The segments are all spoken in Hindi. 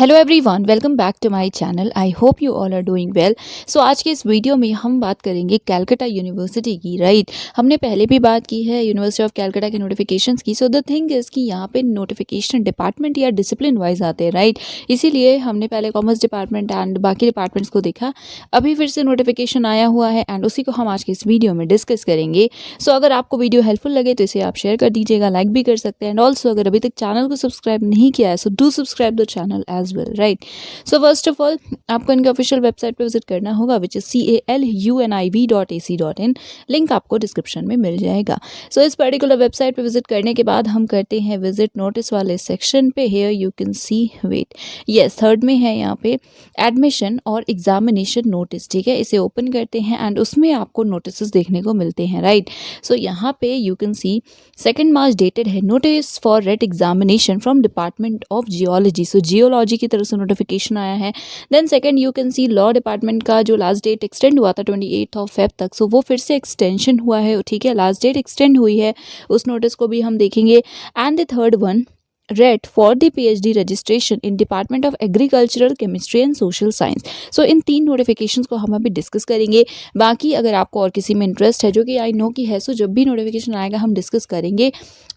Hello everyone, welcome back to my channel. I hope you all are doing well. So आज के इस वीडियो में हम बात करेंगे कैलकाटा यूनिवर्सिटी की। राइट, हमने पहले भी बात की है यूनिवर्सिटी ऑफ कैलकाटा के नोटिफिकेशंस की। सो द थिंग इज़ कि यहाँ पे नोटिफिकेशन डिपार्टमेंट या डिसिप्लिन वाइज आते हैं। राइट, इसीलिए हमने पहले कॉमर्स डिपार्टमेंट एंड बाकी डिपार्टमेंट्स को देखा। अभी फिर से नोटिफिकेशन आया हुआ है एंड उसी को हम आज के इस वीडियो में डिस्कस करेंगे। सो अगर आपको वीडियो हेल्पफुल लगे तो इसे आप शेयर कर दीजिएगा, लाइक भी कर सकते हैं। एंड ऑल्सो अगर अभी तक चैनल को सब्सक्राइब नहीं किया है so do subscribe the channel as well. Right, so first of all आपको इनके ऑफिशियल वेबसाइट पे विजिट करना होगा विच इज caluniv.ac.in। लिंक आपको डिस्क्रिप्शन में मिल जाएगा। सो इस पर्टिकुलर वेबसाइट पे विजिट करने के बाद हम करते हैं विजिट नोटिस वाले सेक्शन पे। Here you can see, wait, yes, third में है यहाँ पे एडमिशन और एग्जामिनेशन नोटिस। ठीक है, इसे ओपन करते हैं एंड उसमें आपको नोटिस देखने को मिलते हैं। राइट, सो यहाँ पे you can see 2 March dated है notice for RET examination from department of geology. So geology की तरफ से नोटिफिकेशन आया है। Then second you can see law department का जो लास्ट डेट एक्सटेंड हुआ था 28 फेब तक, सो वो फिर से एक्सटेंशन हुआ है। ठीक है, लास्ट डेट एक्सटेंड हुई है, उस नोटिस को भी हम देखेंगे। And the third one, rate for the PhD registration in department of agricultural chemistry and social science. So in 3 notifications को हम अभी डिस्कस करेंगे। बाकी अगर आपको और किसी में इंटरेस्ट है, जो कि आई नो की है, सो जब भी नोटिफिकेशन आएगा हम डिस्कस करेंगे।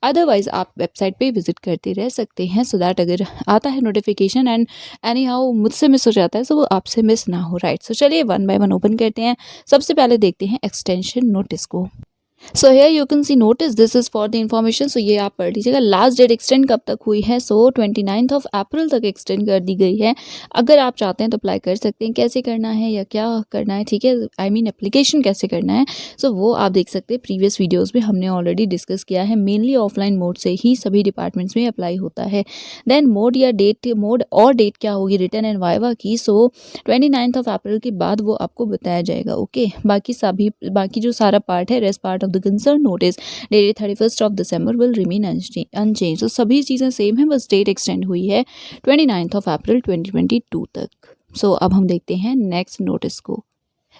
अदरवाइज आप वेबसाइट पे विजिट करते रह सकते हैं सो दैट अगर आता है नोटिफिकेशन एंड एनी हाउ मुझसे मिस हो जाता है सो वो आपसे मिस ना हो। राइट, सो चलिए वन बाय वन ओपन करते हैं। सबसे पहले देखते हैं एक्सटेंशन नोटिस को। So here you can see notice, this is for the information. So ये आप पढ़ लीजिएगा। लास्ट डेट एक्सटेंड कब तक हुई है? सो 29 अप्रैल तक एक्सटेंड कर दी गई है। अगर आप चाहते हैं तो अप्लाई कर सकते हैं। कैसे करना है या क्या करना है, ठीक है, आई मीन एप्लीकेशन कैसे करना है, सो वो आप देख सकते हैं। प्रीवियस वीडियोज़ में हमने ऑलरेडी डिस्कस किया है। मेनली ऑफलाइन मोड से ही सभी डिपार्टमेंट्स में अप्लाई होता है। देन मोड या डेट, मोड और डेट क्या होगी रिटर्न एंड वाइवा की, सो 29 अप्रैल के बाद वो आपको बताया जाएगा। ओके, बाकी जो सारा पार्ट है, rest part of the concern notice dated 31 December will remain unchanged. तो सभी चीज़ें सेम है, बस डेट एक्सटेंड हुई है 29 अप्रैल 2022 तक। सो अब हम देखते हैं नेक्स्ट नोटिस को।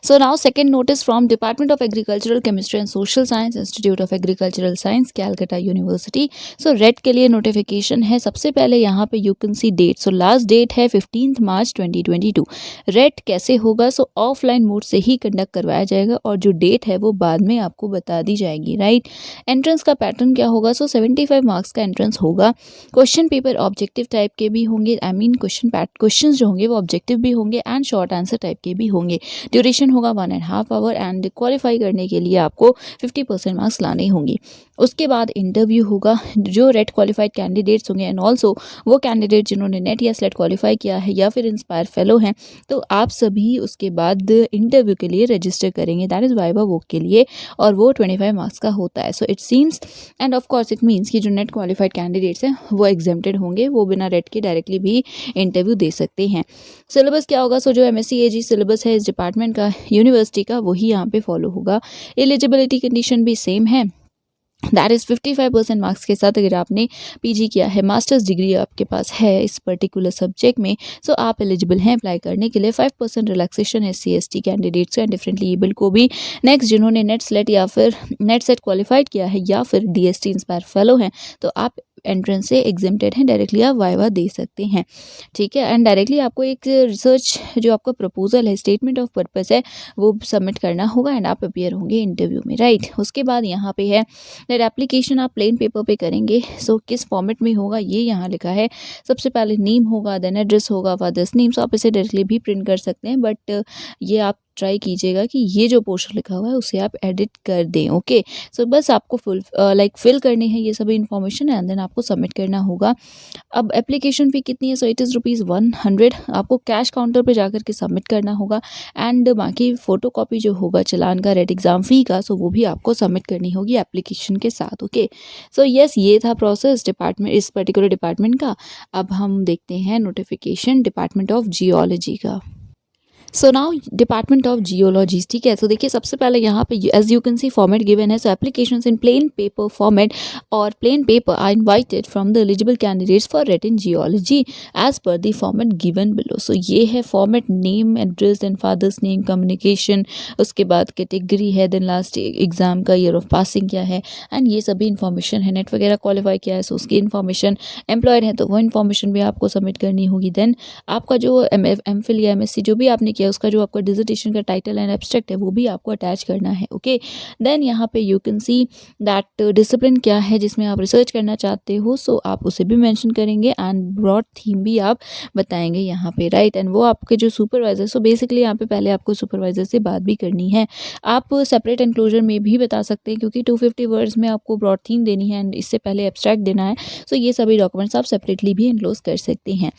So now second notice from Department of Agricultural Chemistry and Social Science, Institute of Agricultural Science, Calcutta University। So RET के लिए नोटिफिकेशन है। सबसे पहले यहाँ पे you can see date. So last date है 15 मार्च 2022। रेड कैसे होगा? सो ऑफलाइन मोड से ही कंडक्ट करवाया जाएगा और जो डेट है वो बाद में आपको बता दी जाएगी। राइट, एंट्रेंस का पैटर्न क्या होगा? सो 75 मार्क्स का एंट्रेंस होगा। क्वेश्चन पेपर ऑब्जेक्टिव टाइप के भी होंगे, आई मीन क्वेश्चन जो होंगे वो ऑब्जेक्टिव भी होंगे एंड शॉर्ट आंसर टाइप के भी होंगे। ड्यूरेशन होगा 1.5 आवर एंड क्वालिफाई करने के लिए आपको 50% मार्क्स लाने होंगे। उसके बाद इंटरव्यू होगा। जो रेट क्वालिफाइड कैंडिडेट्स होंगे एंड ऑल्सो वो कैंडिडेट जिन्होंने नेट या स्लेट क्वालिफाई किया है या फिर इंस्पायर फेलो हैं, तो आप सभी उसके बाद इंटरव्यू के लिए रजिस्टर करेंगे, दैट इज़ वाइवा वोक के लिए, और वो 25 मार्क्स का होता है। So it seems end of course it means कि जो नेट क्वालिफाइड कैंडिडेट्स हैं वो एग्जेम्प्टेड होंगे, वो बिना रेट के डायरेक्टली भी इंटरव्यू दे सकते हैं। सिलेबस क्या होगा? सो जो MSc AG सिलेबस है इस डिपार्टमेंट का, यूनिवर्सिटी का, वही यहाँ पे फॉलो होगा। एलिजिबिलिटी कंडीशन भी सेम है, दैट इज़ 55% मार्क्स के साथ अगर आपने PG किया है, मास्टर्स डिग्री आपके पास है इस पर्टिकुलर सब्जेक्ट में, सो आप एलिजिबल हैं अप्लाई करने के लिए। 5% relaxation SC ST candidates and differently able को भी। नेक्स्ट, जिन्होंने नेट स्लेट या फिर नेट सेट क्वालिफाइड किया है या फिर DST इंस्पायर फेलो हैं, तो आप एंट्रेंस से एग्जेम्प्टेड हैं, डायरेक्टली आप वाइवा दे सकते हैं। ठीक है, एंड डायरेक्टली आपको एक रिसर्च जो आपका प्रपोजल है, स्टेटमेंट ऑफ पर्पस है, वो सबमिट करना होगा एंड आप अपियर होंगे इंटरव्यू में। राइट, उसके बाद यहाँ पे है दैट एप्लीकेशन आप प्लेन पेपर पे करेंगे। सो किस फॉर्मेट में होगा ये यहाँ लिखा है। सबसे पहले नेम होगा, देन एड्रेस होगा, फादर्स नेम। सो आप इसे डायरेक्टली भी प्रिंट कर सकते हैं, बट ये आप ट्राई कीजिएगा कि ये जो पोर्शन लिखा हुआ है उसे आप एडिट कर दें। ओके, सो बस आपको फिल करनी है ये सभी इन्फॉर्मेशन एंड देन आपको सबमिट करना होगा। अब एप्लीकेशन फ़ी कितनी है? So it is ₹100। आपको कैश काउंटर पे जाकर के सबमिट करना होगा एंड बाकी फ़ोटो कॉपी जो होगा चालान का, रेट एग्ज़ाम फ़ी का, सो वो भी आपको सबमिट करनी होगी एप्लीकेशन के साथ। ओके, सो यस, ये था प्रोसेस डिपार्टमेंट, इस पर्टिकुलर डिपार्टमेंट का। अब हम देखते हैं नोटिफिकेशन डिपार्टमेंट ऑफ जियोलॉजी का। So now department of geology, ठीक है। सो देखिए सबसे पहले यहाँ पे as you can see format given है, so applications in plain paper format और plain paper are invited from the eligible candidates for written geology as per the format given below. So ये है format, name, address and father's name, communication, उसके बाद कैटेगरी है, देन लास्ट एग्जाम का ईयर ऑफ पासिंग क्या है, एंड ये सभी इन्फॉर्मेशन है। नेट वगैरह क्वालिफाई किया है सो उसकी इन्फॉर्मेशन, एम्प्लॉयड है तो वो इन्फॉर्मेशन भी आपको सबमिट करनी होगी। देन आपका जो एमफिल या एमएससी जो भी आपने किया उसका जो आपका डिसर्टेशन का टाइटल एंड एब्स्ट्रैक्ट है वो भी आपको अटैच करना है, ओके। देन यहाँ पे you can see that discipline क्या है जिसमें आप रिसर्च करना चाहते हो, सो आप उसे भी मेंशन करेंगे एंड ब्रॉड थीम भी आप बताएंगे यहाँ पे, राइट। एंड वो आपके जो सुपरवाइजर, सो बेसिकली यहाँ पे पहले आपको सुपरवाइजर से बात भी करनी है। आप सेपरेट एनक्लोजर में भी बता सकते हैं क्योंकि 250 वर्ड्स में आपको ब्रॉड थीम देनी है एंड इससे पहले एब्स्ट्रैक्ट देना है, सो ये सभी डॉक्यूमेंट्स आप सेपरेटली भी एनक्लोज कर सकते हैं।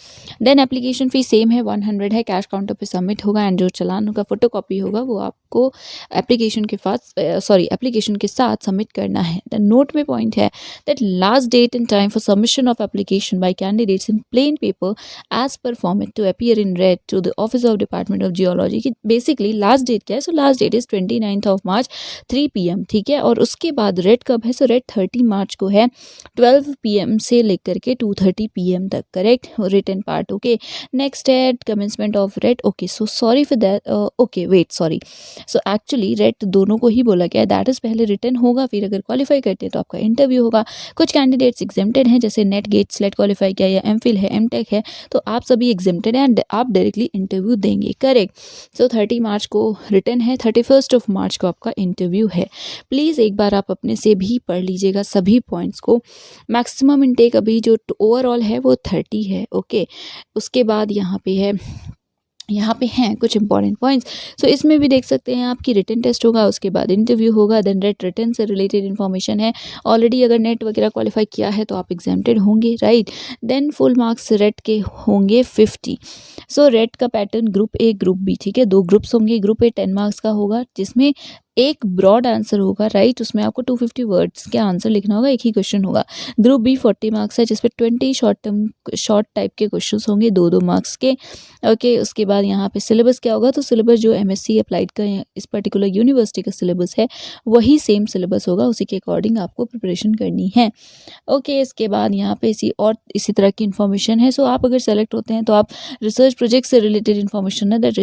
देन एप्लीकेशन फीस सेम है, 100 है, कैश काउंटर पे सबमिट होगा एंड जो चालान का फोटोकॉपी होगा वो आपको एप्लीकेशन के साथ सबमिट करना है। द नोट में पॉइंट है that last date and time for submission of application by candidates in plain paper as per format to appear in RET to the office of department of geology की बेसिकली लास्ट डेट क्या है, so last date is 29 of March 3 PM, ठीक है। और उसके बाद रेड कब है, सो रेड 30 मार्च को है 12 PM से लेकर के 2:30 PM तक, correct, written part, okay. Next है commencement of RET, okay, so sorry for that, okay wait sorry, so actually RET दोनों को ही बोला गया है, दैट इज पहले रिटन होगा फिर अगर क्वालिफाई करते हैं तो आपका इंटरव्यू होगा। कुछ कैंडिडेट्स एग्जेम्प्टेड हैं जैसे नेट गेट स्लेट क्वालिफाई किया या एमफिल है, एमटेक है, तो आप सभी एग्जेम्प्टेड हैं एंड आप डायरेक्टली इंटरव्यू देंगे, करेक्ट। सो 30 मार्च को रिटन है, 31 ऑफ मार्च को आपका इंटरव्यू है। प्लीज़ एक बार आप अपने से भी पढ़ लीजिएगा सभी पॉइंट्स को। मैक्सिमम इनटेक अभी जो ओवरऑल है वो 30 है, ओके। उसके बाद यहाँ पे हैं कुछ इंपॉर्टेंट पॉइंट्स, सो इसमें भी देख सकते हैं आपकी रिटन टेस्ट होगा, उसके बाद इंटरव्यू होगा, देन रेट रिटन से रिलेटेड इन्फॉर्मेशन है। ऑलरेडी अगर नेट वगैरह क्वालिफाई किया है तो आप एग्जेम्प्टेड होंगे, right. Then full marks RET के होंगे 50। सो रेट का pattern group A group B, ठीक है, 2 ग्रुप्स होंगे। ग्रुप ए 10 मार्क्स का होगा जिसमें एक ब्रॉड आंसर होगा, राइट, उसमें आपको 250 वर्ड्स के आंसर लिखना होगा, एक ही क्वेश्चन होगा। ग्रुप बी 40 मार्क्स है जिसपे 20 शॉर्ट टाइप के क्वेश्चन होंगे 2-2 मार्क्स के, ओके। उसके बाद यहाँ पे सिलेबस क्या होगा, तो सिलेबस जो एमएससी अप्लाइड का इस पर्टिकुलर यूनिवर्सिटी का सिलेबस है वही सेम सिलेबस होगा, उसी के अकॉर्डिंग आपको प्रिपरेशन करनी है, ओके। इसके बाद यहाँ पे इसी तरह की इन्फॉर्मेशन है। सो आप अगर सेलेक्ट होते हैं तो आप रिसर्च प्रोजेक्ट से रिलेटेड इन्फॉर्मेशन है दैट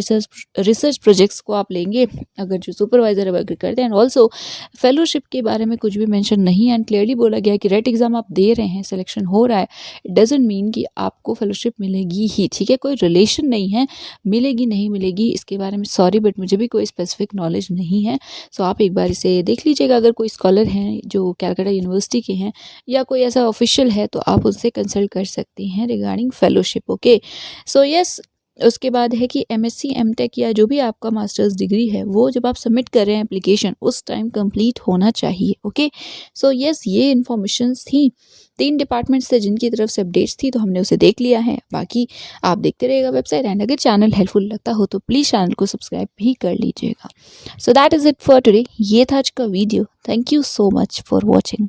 रिसर्च प्रोजेक्ट्स को आप लेंगे अगर जो सुपरवाइजर एग्री करते हैं। एंड ऑल्सो फेलोशिप के बारे में कुछ भी मेंशन नहीं है एंड क्लियरली बोला गया है कि रेट एग्जाम आप दे रहे हैं, सिलेक्शन हो रहा है, इट डजंट मीन कि आपको फेलोशिप मिलेगी ही, ठीक है, कोई रिलेशन नहीं है, मिलेगी नहीं मिलेगी इसके बारे में सॉरी बट मुझे भी कोई स्पेसिफिक नॉलेज नहीं है। सो आप एक बार इसे देख लीजिएगा, अगर कोई स्कॉलर हैं जो कैलकाटा यूनिवर्सिटी के हैं या कोई ऐसा ऑफिशियल है तो आप उनसे कंसल्ट कर सकते हैं regarding fellowship, okay. So yes, उसके बाद है कि एमएससी एमटेक या जो भी आपका मास्टर्स डिग्री है वो जब आप सबमिट कर रहे हैं एप्लीकेशन उस टाइम कंप्लीट होना चाहिए, ओके। सो यस, ये इन्फॉर्मेशंस थी 3 डिपार्टमेंट्स से जिनकी तरफ से अपडेट्स थी तो हमने उसे देख लिया है। बाकी आप देखते रहिएगा वेबसाइट एंड अगर चैनल हेल्पफुल लगता हो तो प्लीज़ चैनल को सब्सक्राइब भी कर लीजिएगा। So that is it for today, ये था आज का video. Thank you so much for watching.